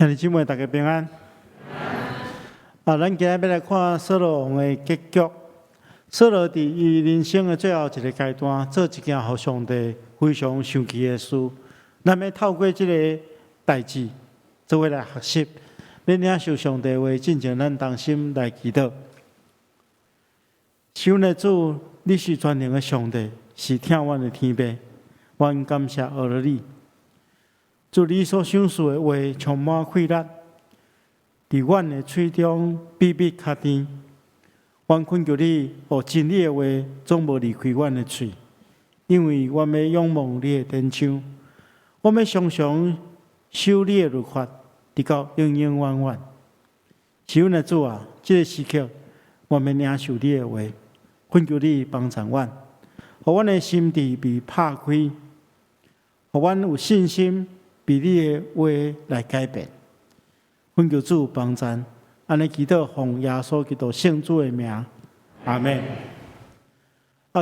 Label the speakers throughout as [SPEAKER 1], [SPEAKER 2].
[SPEAKER 1] 兄弟姊妹，大家平安。咱今日要来看扫罗王的结局。扫罗伫伊人生的最后一个阶段，做一件互上帝非常生气的事。咱要透过这个代志，做伙来学习，要领受上帝话，进前咱同心来祈祷。求的主，你是全能的上帝，是听阮的天父，阮感谢阿罗你。主你所想述的话充满气力，伫阮的喙中比比较甜。阮恳求你，互真理的话总无离开阮的喙，因为阮要仰望你的典章，阮要常常守你的律法，直到永永远远。是阮的主啊，这个时刻，阮要领受你的话，恳求你帮助阮，互阮的心智被拍开，互阮有信心。被你的话来改变，恳求主帮助，安尼祈祷奉耶稣基督圣主的名，阿门。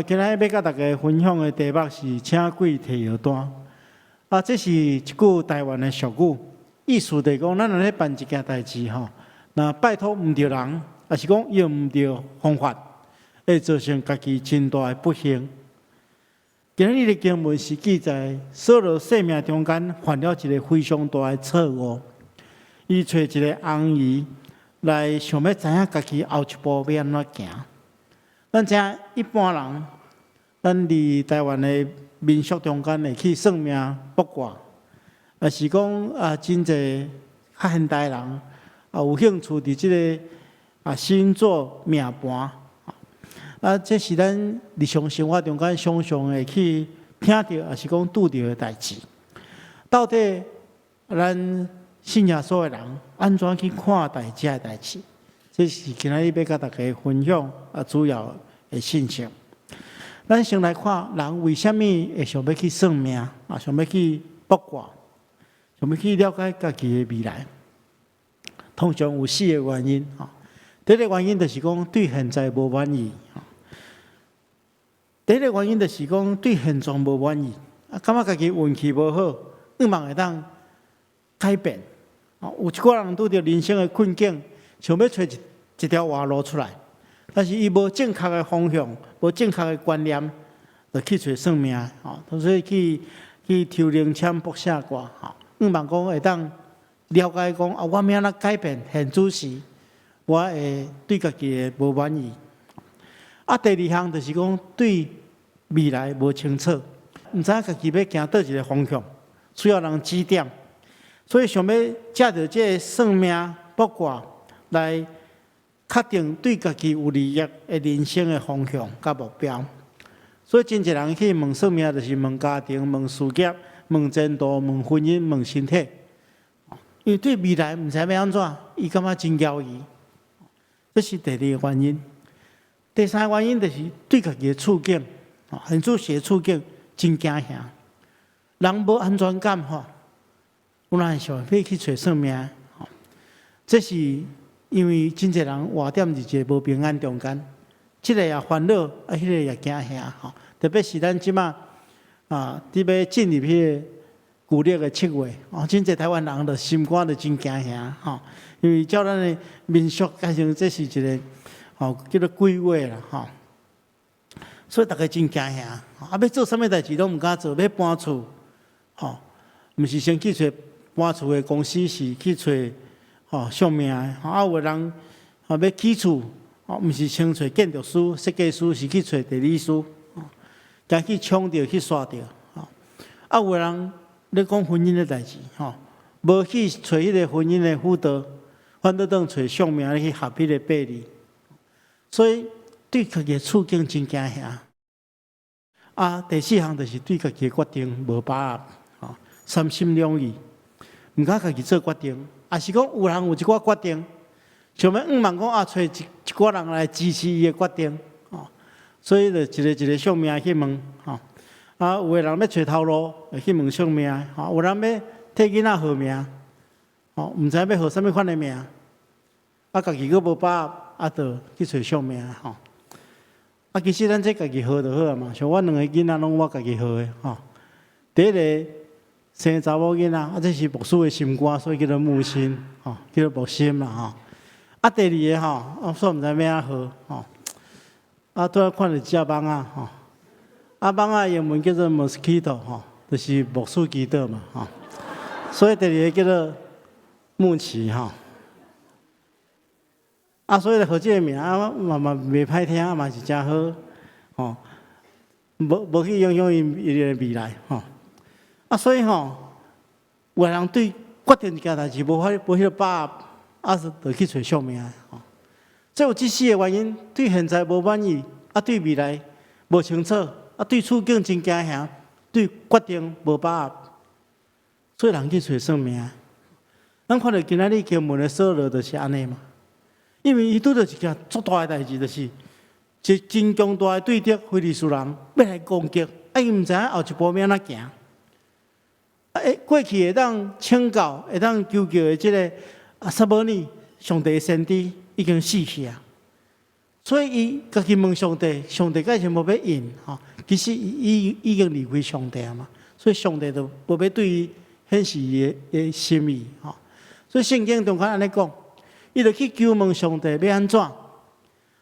[SPEAKER 1] 今日要甲大家分享的题目是请鬼摕药单。这是一句台湾的俗语，意思就是讲，咱若咧办一件代志吼，那拜托唔着人，也是讲用唔着方法，会造成家己真大的不幸。今日的经文是记载扫罗生命中间犯了一个非常大的错误，伊找一个红姨来想要知影家己后一步要安怎行。咱知影一般人，咱伫台湾的民俗中间会去算命卜卦，也是讲真侪较现代人有兴趣伫即个星座命盘。这是咱日常生活中间常常会去听到，也是讲拄到的代志。到底咱信耶稣的人安怎去看待这个代志？这是今日要甲大家分享主要的信息。咱先来看人为什么会想要去算命想要去卜卦，想要去了解家己的未来。通常有4个原因第一个原因就是讲对现在无满意。第一个原因就是讲对现状无满意，感觉家己运气无好，希望会当改变。有一个人拄着人生的困境，想要找一条活路出来，但是伊无正确的方向，无正确的观念，就去找算命，所以去抽灵签卜下卦，希望讲会当了解讲我要安怎改变现主时，我会对家己的无满意。第二项就是讲对未来无清楚，唔知影家己要行倒一个方向，需要人指点，所以想要借着这个算命卜卦来确定对家己有利益的人生的方向甲目标。所以真侪人去问算命，就是问家庭、问事业、问前途、问婚姻、问身体，因为对未来唔知要安怎，伊感觉真焦虑。这是第二个原因。第三个原因就是对家己的处境，很主的处境真惊吓，人无安全感有人想要去找算命，这是因为真侪人活踮伫一个无平安中间，这个也烦恼，迄个也惊吓特别是咱即马伫要进入迄个旧历的7月，真侪台湾人的心肝就真惊吓因为照咱的民俗加上这是一个。叫做鬼月啦，所以大家真惊吓，要做啥物代志拢唔敢做，要搬厝，毋是先去找搬厝的公司，是去找算命的，有个人要起厝，毋是先找建筑师、设计师，是去找地理师，惊去抢着去刷着，有个人咧讲婚姻的代志，无去找迄个婚姻的辅导，反倒当找算命去合迄个八字。所以对家己的处境真惊吓。第4项就是对家己的决定无把握，三心两意，唔敢家己做决定，也是讲有人有一寡决定，想要望讲找一寡人来支持伊的决定，所以就一个算命去问，有个人要找头路，会去问算命，有人要替囡仔号名，唔知要号什么款的名，家己佫无把握。就去找算命其实咱这家己学就好嘛，像我2个囡仔拢我家己学的第一个生查某囡仔，这是牧师的心肝，所以叫做木心，叫做木心啦，第二个煞毋知咩好，拄仔看到一只蚊啊，蚊英文叫做 mosquito 就是木鼠基岛嘛，所以第二个叫做木奇所以好这个名嘛袂歹听，嘛是真好，无去影响伊的未来所以有人对决定一件代志无迄个把握，是就去找宿命这有这四个原因，对现在无满意，对未来无清楚，对处境真惊吓，对决定无把握，所以人去找算命。咱看到今仔日经文的说落就是安尼嘛，因为伊拄着一件足大的代志，就是一真强大的对敌非利士人要来攻击，伊毋知影后一步要安怎行。过去会当请教、会当求救的这个撒母耳，上帝的先知已经死去啊，所以伊家己问上帝，上帝介是无要应其实伊已经离开上帝啊嘛，所以上帝就无要对伊显示伊的心意所以圣经中间安尼讲，伊就去求问上帝要安怎，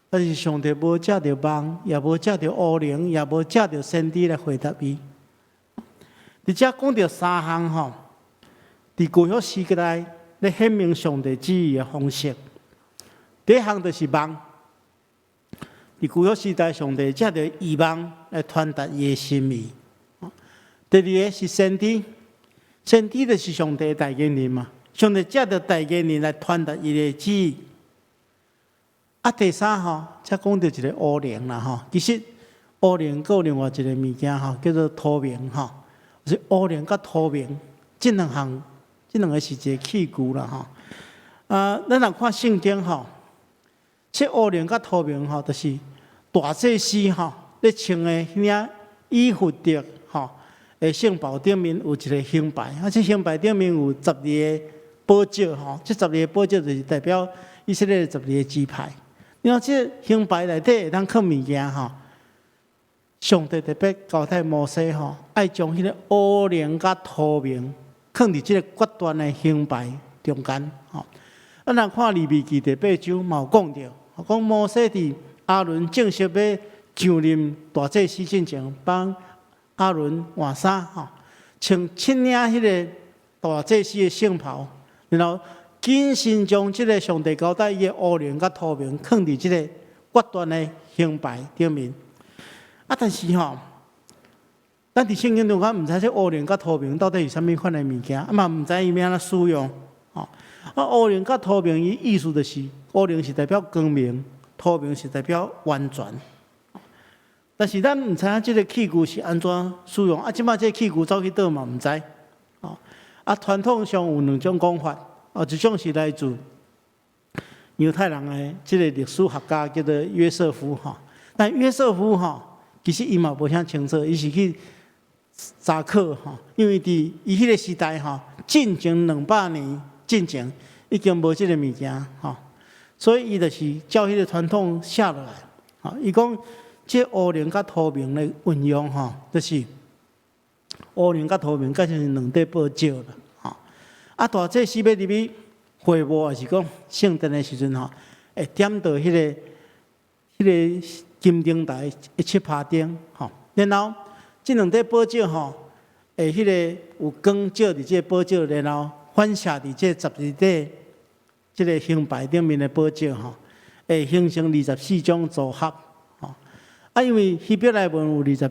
[SPEAKER 1] 但是上帝无借着梦，也无借着乌灵，也无借着先知来回答伊。伫遮讲到三项伫旧约时代咧显明上帝旨意的方式。第一项就是梦，伫旧约时代上帝借着异梦来传达伊的心意。第二个是先知，先知就是上帝的代言人嘛，上帝借着代言人来传达伊的旨意。第三才讲到一个乌灵啦其实乌灵还有另外一个物件叫做土冥就是乌灵甲土冥，这两个是一个器具啦咱若看圣经这乌灵甲土冥就是大祭司咧穿的迄领以弗得的圣袍顶面有一个胸牌，这胸牌顶面有12个宝石这12个宝石就是代表以色列12个支派。然后这胸牌内底会当放物件上帝特别交代摩西爱将迄个乌灵甲土冥放伫即个决断的胸牌中间咱若看利未记第8章嘛有讲到，讲摩西伫阿伦正式要就任大祭司之前，帮阿伦换衫穿亲领迄个大祭司的圣袍，然后谨慎将即个上帝交代伊的乌灵甲土冥放伫即个决断的胸牌顶面。但是咱伫圣经中间毋知这乌灵甲土冥到底是啥物款的物件，嘛毋知伊要安怎使用乌灵甲土冥伊意思就是乌灵是代表光明，土冥是代表完全。但是咱毋知影即个器具是安怎使用即摆这个器具走去倒嘛毋知传统上有两种讲法一种是来自犹太人的即个历史学家叫做约瑟夫但约瑟夫其实伊嘛无啥清楚，伊是去查考因为伫伊迄个时代进前200年进前已经无即个物件所以伊就是照迄个传统写落来伊讲这乌灵甲土冥的运用就是乌灵甲土冥改成2块宝石啦大祭司要入去会幕，还是讲圣殿的时阵会点到迄个金灯台的7拍顶然后这2块宝石会迄个有光照伫这宝石，然后反射伫这12块这个胸牌顶面的宝石会形成24种组合因为希伯来文有22个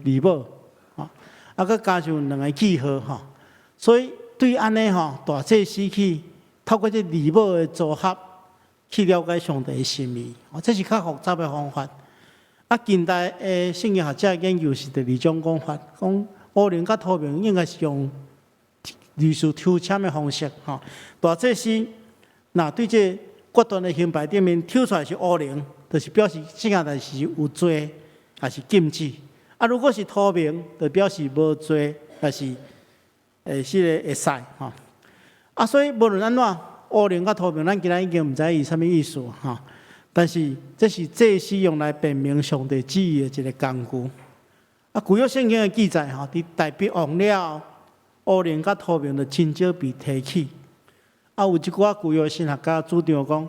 [SPEAKER 1] 字母佮加上2个记号所以对安尼大祭司去透过这字母的组合去了解上帝的心意这是较复杂的方法近代的圣经学者研究是第2种讲法，讲乌灵甲土冥应该是用类似抽签的方式大祭司若对这决断的胸牌顶面抽出来是乌灵，就是表示这件代志有罪还是禁止如果是土冥，就表示无罪还是是个会使所以无论安怎乌灵甲土冥咱今仔已经毋知伊啥物意思但是这是祭司用来辨明上帝旨意的一个工具旧约圣经的记载伫大卫王了乌灵甲土明就真少被提起。有一寡旧约神学家主张讲，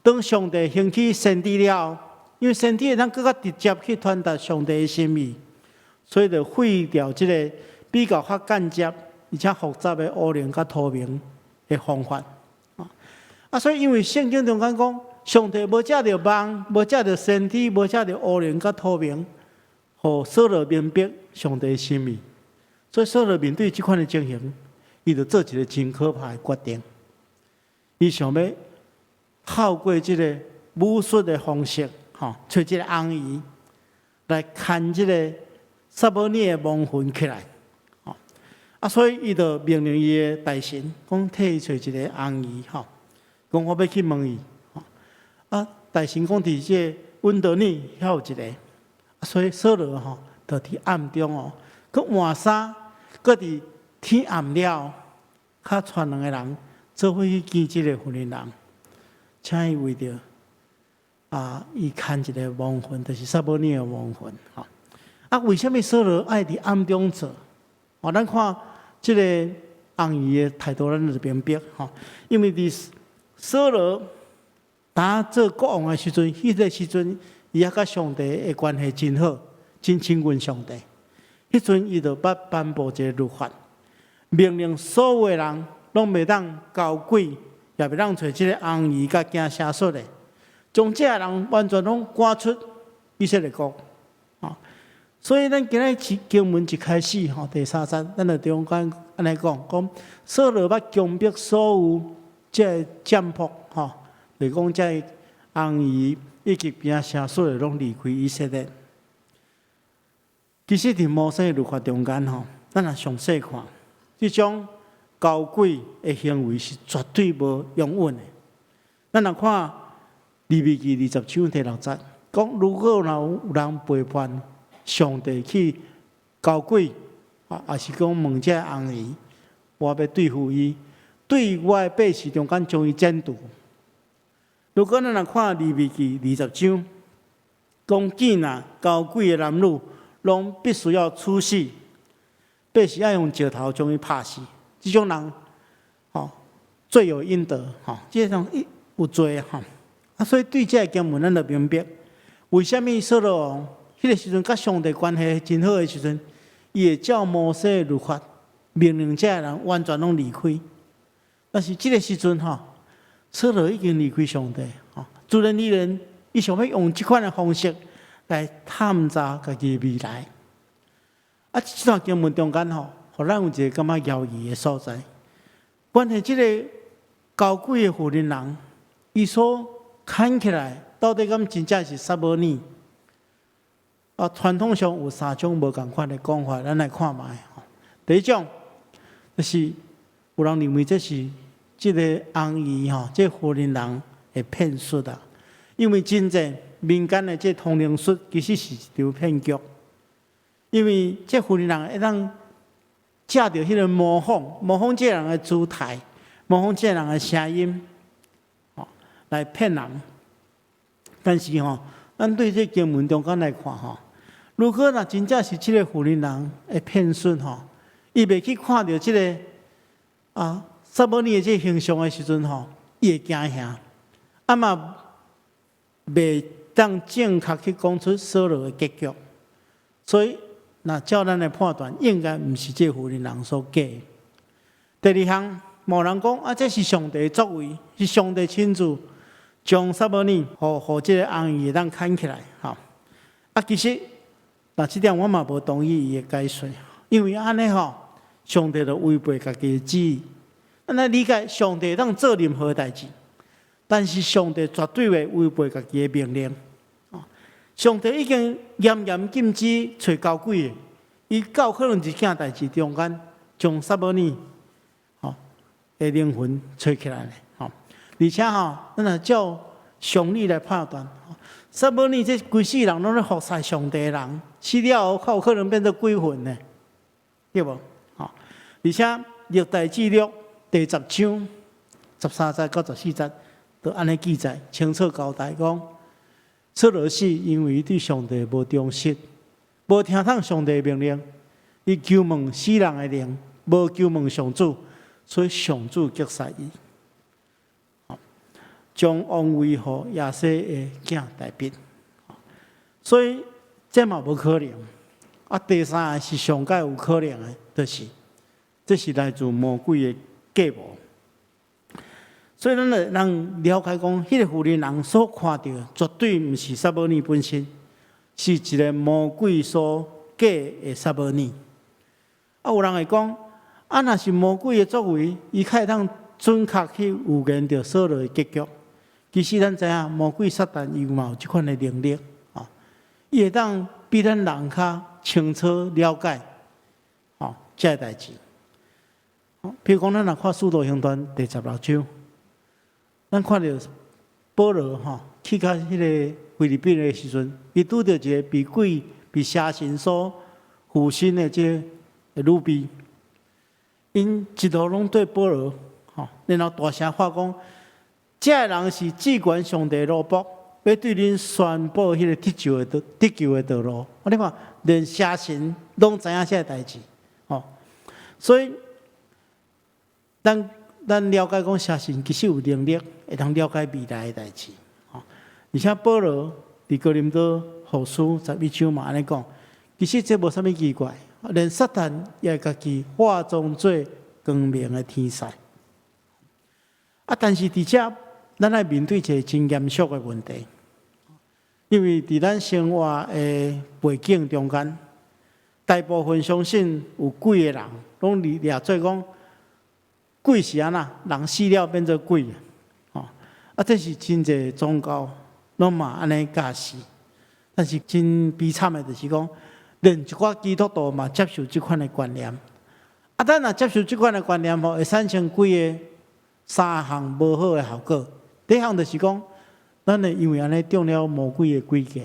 [SPEAKER 1] 当上帝兴起先知了，因为先知会当更加直接去传达上帝的心意，所以就废掉这个比较较间接而且复杂的乌灵甲土明的方法。所以因为圣经中讲，上帝无借着梦，无借着先知，无借着乌灵甲土明，互扫罗明白上帝的心意。所以扫罗面对这款的情形，伊就做一个真可怕的决定。伊想要透过这个武术的方式，找一个红衣来牵这个撒母耳的亡魂起来。所以伊就命令伊的大臣，讲替伊找一个红衣，讲我要去问伊。大臣讲伫这温德尼遐有一个，所以扫罗就伫暗中佮换衫，佮伫天暗了，较传两个人。做伙去见这个妇人人，请伊为着伊牵一个亡魂，就是撒母耳的亡魂。为什么扫罗爱伫暗中做？咱看这个红衣的态度，咱就明白。因为伫扫罗当做国王的时阵，迄个时阵伊也甲上帝的关系真好，真亲近上帝。迄阵伊就捌颁布一个律法，命令所有的人。拢袂当交鬼，也袂当找即个红衣甲惊邪术的，将这个人完全拢赶出以色列国。所以咱今日经文一开始第3章，咱就中间安尼讲，扫罗捌强迫所有即个占卜，就讲即个红衣以及惊邪术的拢离开以色列。其实伫摩西的律法中间，咱若详细看，即种交鬼的行为是绝对无永稳的。咱若看利未记20章第6节，讲如果有人背叛上帝去交鬼，也是讲问这红衣，我要对付伊，对我的百姓中间将伊剪除。如果咱若看利未记20章，讲见若交鬼的男女，拢必须要处死，百姓要用石头将伊拍死。这种人，罪有应得，这种有罪所以对这个经文，咱就明白，为什么扫罗王迄个时阵甲上帝关系真好的时阵，伊会照摩西的律法，命令这个人完全拢离开。但是这个时阵，扫罗已经离开上帝，自然而然，伊想要用这款的方式来探查家己的未来。这段经文中间，互咱有一个感觉摇移的所在，关系这个交鬼的妇人人，伊所看起来到底敢真正是撒母耳？传统上有3种无同款的讲法，咱来看卖。第一种就是有人认为这是这个红衣这妇人人的骗术因为真正民间的这通灵术其实是一场骗局，因为这妇人人会当借着迄个模仿这人的姿态，模仿这人的声音，来骗人。但是咱对这经文中间来看如果若真正是这个妇人人的骗术伊袂去看到这个撒母耳的这形象的时阵伊会惊吓，嘛袂当正确去讲出扫罗的结局，所以。那照咱的判断，应该毋是这妇人人所假的。第二项，某人讲这是上帝的作为，是上帝亲自将撒母耳和这个红衣当牵起来。其实，这点我嘛无同意伊的解说，因为安尼上帝就违背家己的旨意。咱来理解，上帝当做任何代志，但是上帝绝对会违背家己的命令。上帝已经严严禁止找交鬼的，伊够可能一件代志中间，将撒母耳的灵魂找起来了。而且咱若照常理来判断，撒母耳这规世人拢咧服侍上帝的人，死了后，较有可能变做鬼魂呢，对无？而且历代志录第10章13节到14节，都安尼记载，清楚交代讲。扫罗死，因为对上帝无忠心，无听从上帝的命令，伊求问死人的灵，无求问上主，所以上主击杀伊。将王位予亚西的囝大卫，所以这嘛无可能。啊，第三个是上界有可能的，这是来自魔鬼的计谋。所以咱就人了解讲，迄个妇人人所看到的，绝对毋是撒母耳本身，是一个魔鬼所假的撒母耳。啊，有人会讲，啊，若是魔鬼的作为，伊较会当准确去预言着所有的结局。其实咱知影，魔鬼撒旦伊嘛有即款的能力，伊会当比咱人较清楚了解，这个代志。譬如讲，咱若看《使徒行传》第16章，咱看到保罗去到迄个菲律宾的时阵，伊拄到一个被鬼、被邪神所附身的这个女婢，因一路拢对保罗，然后大声喊讲。这个人是至高上帝的奴仆，要对恁宣布迄个得救的道路。你看，连邪神拢知影这个代志，所以咱了解讲邪神其实有能力，会通了解未来的代志。而且保罗伫哥林多后书11章嘛安尼讲，其实这无啥物奇怪，连撒旦也家己化妆做光明的天使。但是伫遮。咱来面对一个真严肃的问题，因为伫咱生活的背景中间，大部分相信有鬼的人，拢掠做讲鬼是安那，人死了变做鬼这是真侪宗教拢嘛安尼教示，但是真悲惨的，就是讲，连一寡基督徒嘛接受即款的观念，咱若接受即款的观念会产生几个3项无好的效果。第一项就是讲，咱会因为安尼中了魔鬼的诡计。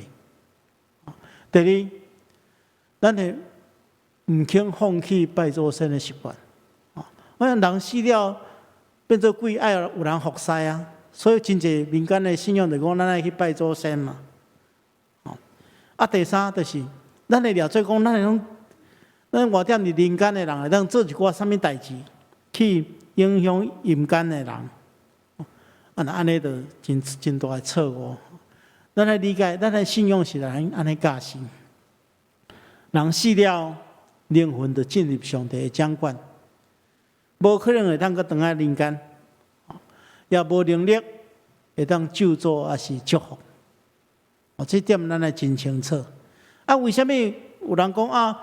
[SPEAKER 1] 第二，咱会毋肯放弃拜祖先的习惯。我想人死了变做鬼，爱有人服侍啊，所以真侪民间的信仰就讲，咱爱去拜祖先嘛。第三就是，咱会了做讲，咱活踮伫人间的人会当做一寡啥物代志，去影响阴间的人。安尼就真大的错误。咱来理解，咱来信仰是安尼教示。人死了，灵魂就进入上帝的掌管，无可能会当搁回来人间，也无能力会当救助还是祝福。这点咱来真清楚。为什么有人讲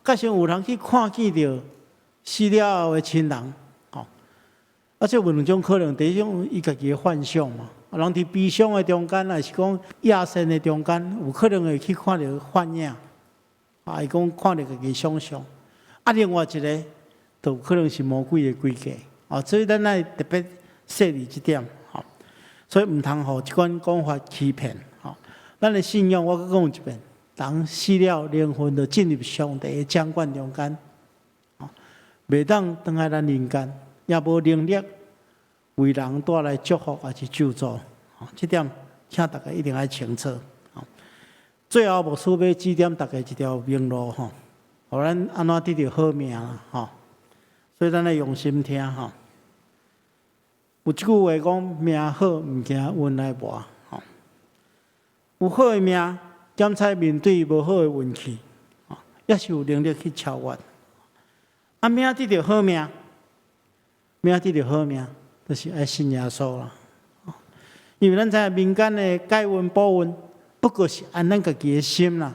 [SPEAKER 1] 假使有人去看见到死了后的亲人？这有两种可能，第一种伊家己的幻想嘛，人伫悲伤的中间，还是讲亚神的中间，有可能会去看到幻影，伊讲看到家己想象。另外一个，就有可能是魔鬼的诡计。所以咱爱特别设立这点，所以毋通互这款讲法欺骗。咱的信仰，我再讲一遍，人死了，灵魂就进入上帝的掌管中间，袂当回来咱人间。也无能力为人带来祝福还是救助，这点请大家一定要清楚。最后牧师要指点大家一条明路，互咱安怎得到好命啦，所以咱要用心听。有一句话讲：命好毋惊运来磨。有好的命，检采面对无好的运气，也是有能力去超越。命得到好命。命得到好命，就是爱信耶稣啦。因为咱知影民间的改运补运，不过是按咱家己的心啦，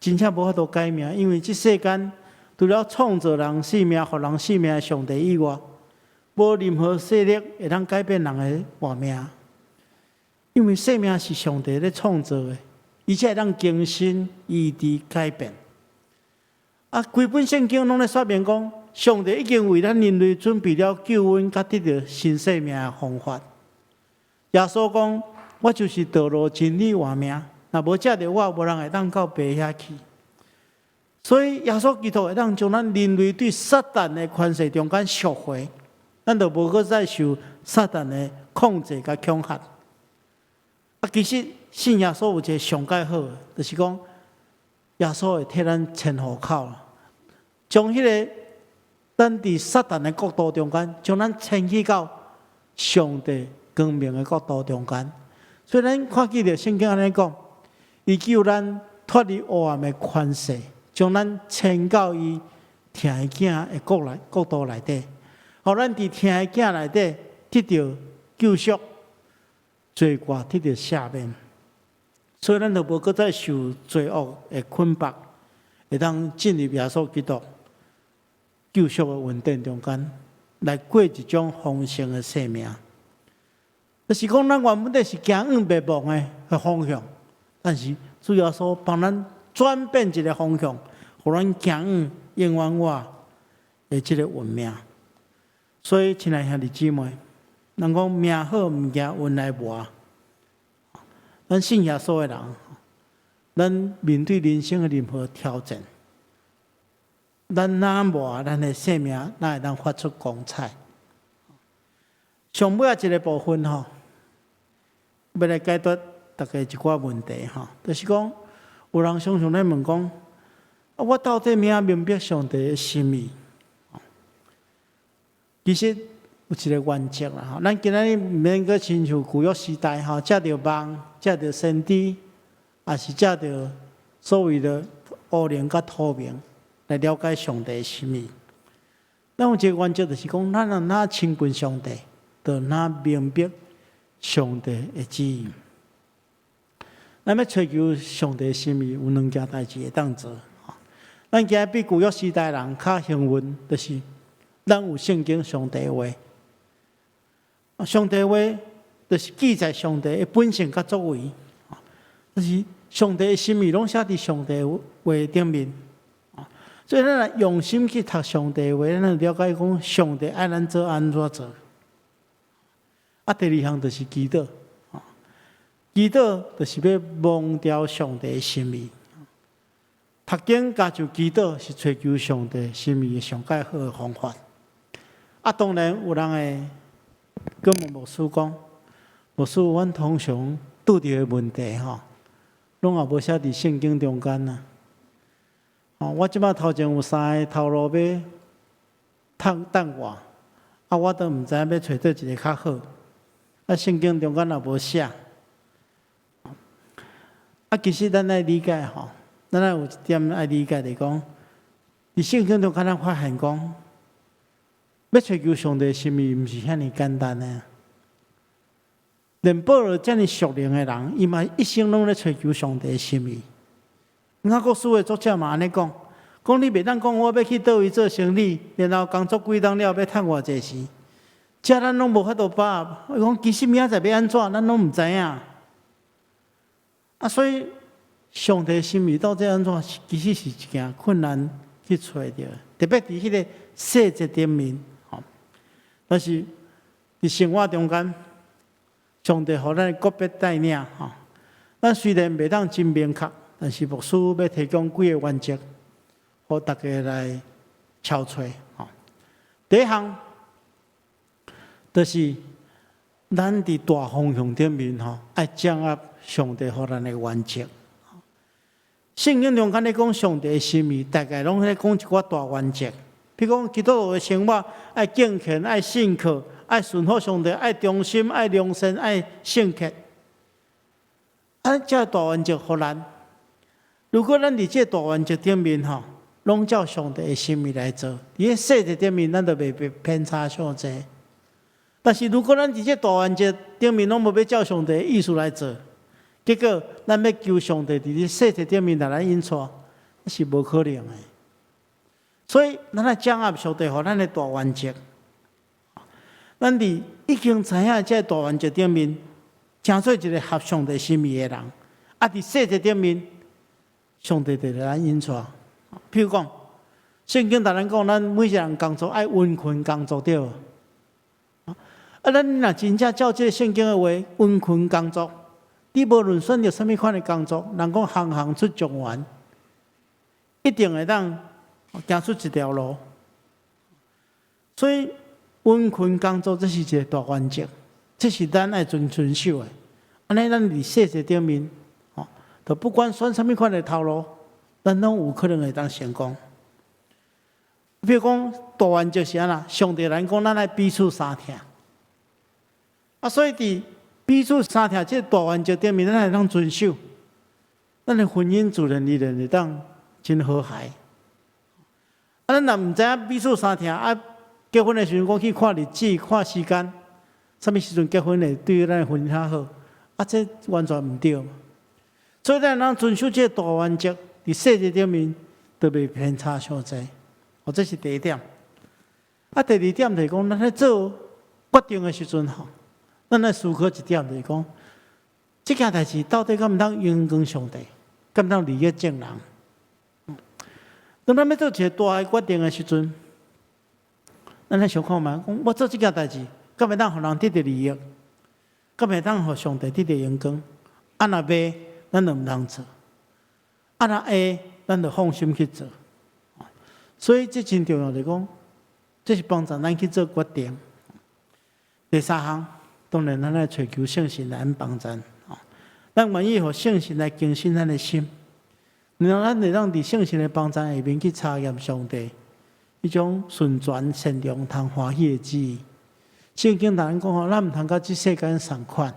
[SPEAKER 1] 真正无法度改命。因为这世间除了创造人生命、予人生命的上帝以外，无任何势力会当改变人的活命。因为生命是上帝咧创造的，而且会当更新、移植、改变。规本圣经拢咧说明讲。上帝已经为咱人类准备了救恩，甲得到新生命的方法。耶稣讲：“我就是道路、真理、活命。若无藉着我，无人会当到爸遐去。”所以耶稣基督会当将咱人类对撒旦的权势中间赎回，咱就无搁再受撒旦的控制甲恐吓。其实信耶稣有一个上介好的，就是讲耶稣会替咱牵户口，将迄个咱伫撒旦的国度中间，将咱迁去到上帝光明的国度中间。所以咱看见着圣经安尼讲，伊叫咱脱离黑暗的权势，将咱迁到伊听的囝的国度内底，互咱伫听的囝内底得到救赎，罪过得到赦免。所以咱就无搁再受罪恶的捆绑，会当进入耶稣基督救赎的恩典中间，来过一种丰盛的生命。就是讲，咱原本是行往灭亡的方向，但是主要说帮咱转变一个方向，互咱行往永远活的这个运命。所以，亲爱兄弟姊妹，人讲命好毋惊运来磨。咱信耶稣的人，咱面对人生的任何挑战，咱哪磨咱的生命，哪会当发出光彩？上尾一个部分吼，要来解决大家一寡问题吼，就是讲，有人常常咧问讲，我到底明白上帝的心意？其实有一个原则啦吼，咱今仔日毋免阁亲像旧约时代吼，借着梦，借着先知，也是借着所谓的乌灵甲土明来了解上帝的心意。咱有一个原则，就是讲，咱若哪亲近上帝，就哪明白上帝的旨意。咱要追求上帝的心意，有两件代志会当做。咱今日比旧约时代人较幸运，就是咱有圣经上帝的话。上帝的话，就是记载上帝的本性甲作为，就是上帝的心意，拢写伫上帝的话顶面。所以咱若用心去读上帝的话，咱就了解讲上帝爱咱做安怎做。第二项就是祈祷，祈祷就是要忘掉上帝的心意。读经加上祈祷是追求上帝心意的上介好的方法。当然有人会跟问牧师讲，牧师，阮通常拄着的问题拢也无写伫圣经中间呐。我即摆头前有3个头路要等我，我都毋知要找倒一个较好。圣经中间也无写。其实咱爱理解咱爱有一点爱理解，就是讲，伫圣经中间咱发现讲，要追求上帝的心意，毋是遐尼简单的。连保罗遮尔属灵的人，伊嘛一生拢咧追求上帝的心意。雅各书的作者嘛安尼讲，讲你袂当讲我要去倒位做生意，然后工作几冬了要趁偌济时，遮咱拢无法度把握。伊讲其实明仔载要安怎，咱拢毋知影。所以上帝的心意到底安怎，其实是一件困难去找着，特别伫迄个细节顶面。但是伫生活中间，上帝互咱个别带领咱虽然袂当真明确，但是牧师要提供几个原则，互大家来敲揣。第一项，就是咱伫大方向顶面爱掌握上帝互咱的原则。圣经中间咧讲上帝的心意，大概拢咧讲一寡大原则。譬如讲，基督徒的生活爱敬虔、爱信靠、爱顺服上帝、爱忠心、爱良善、爱圣洁。这大原则互咱。如果咱伫这大原则顶面拢照上帝的心意来做，伫个细节顶面咱就袂被偏差伤济。但是如果咱伫这大原则顶面拢无要照上帝的意思来做，结果咱要求上帝伫个细节顶面来咱引错，那是无可能的。所以，咱来掌握上帝互咱的大原则。咱伫已经知影这大原则顶面，成做一个合上帝心意的人。伫细节顶面，上帝就来咱引错。譬如讲，圣经咱讲，咱每一个人工作爱温困工作对。咱若真正照这圣经的话，温困工作，你无论选择什么款的工作，人讲行行出状元，一定会当行出一条路。所以温困工作这是一个大原则，这是咱爱遵守的。安尼咱伫细节顶面，就不管选什么款的头路，咱拢有可能会当成功。比如讲大原则是安那，上帝咱讲咱来彼此相听，所以伫彼此相听这大原则顶面，咱会当遵守，咱的婚姻自然而然会当真和谐。咱若毋知影彼此相听，结婚的时阵讲去看日子、看时间，什么时阵结婚会对咱的婚姻较好，这完全毋对。所以咱能遵守这大原则，伫细节顶面都袂偏差伤济。这是第一点。第二点就是讲，咱咧做决定的时阵吼，咱来思考一点就是讲，这件代志到底敢毋通荣光上帝，敢毋通利益众人？当咱要做一个大的决定的时阵，咱来想看嘛，讲我做这件代志，敢会当互人得到利益，敢会当互上帝得到荣光？若袂，咱就毋通做；若会，咱就放心去做。所以这真重要，就是讲，这是帮助咱去做决定。第三项，当然咱来追求圣神来帮助，咱愿意互圣神来更新咱的心，然后咱会当伫圣神的帮助下面去查验上帝迄种顺全、善良、通欢喜的旨意。圣经同咱讲吼，咱毋通甲这世间相款，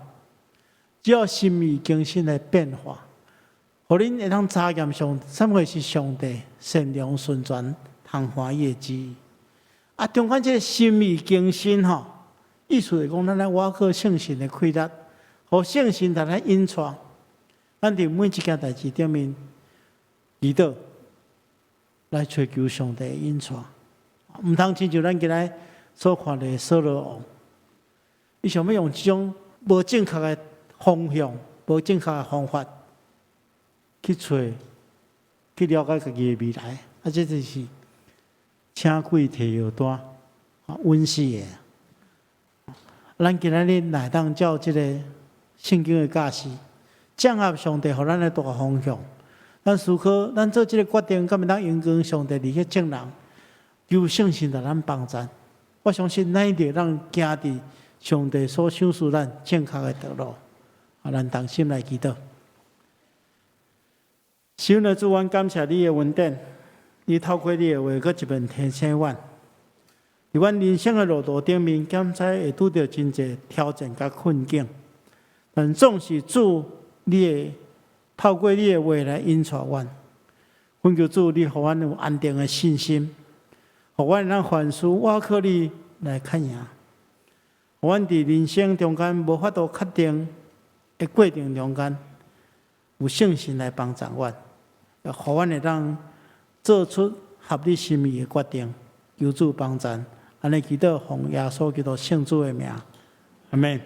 [SPEAKER 1] 只要心意更新来变化，互恁会当查验上什么是上帝善良、顺全、通欢喜的旨意。中间这个心意更新吼，意思是讲，咱来挖靠圣神的开力，互圣神来咱引带，咱伫每一件代志顶面祈祷，来追求上帝的引带。毋通亲像咱今仔所看的扫罗王，伊想要用这种无正确的方向、无正确的方法去找、去了解家己的未来，这就是请鬼摕药单，稳死的。咱今仔日来当照这个圣经的教示，掌握上帝互咱的大方向。咱思考，咱做这个决定，敢会当荣光上帝利益众人，求圣神来咱帮助。我相信咱一定让行伫上帝所赏赐咱正确的道路。咱同心来祈祷。神的主，阮感谢你的恩典，你透过你的话，搁一遍提醒阮，伫阮人生的路途顶面，检查会拄到真侪挑战甲困境，但总是主你的透过你的话来引带阮。恳求主，你互阮有安定的信心，互阮咱凡事我靠你来看赢。互阮伫人生中间无法度确定的过程中间，有圣神来帮助阮，互阮会当做出合你心意的决定，求主帮助。安尼祈祷，奉耶稣基督圣主的名，阿门。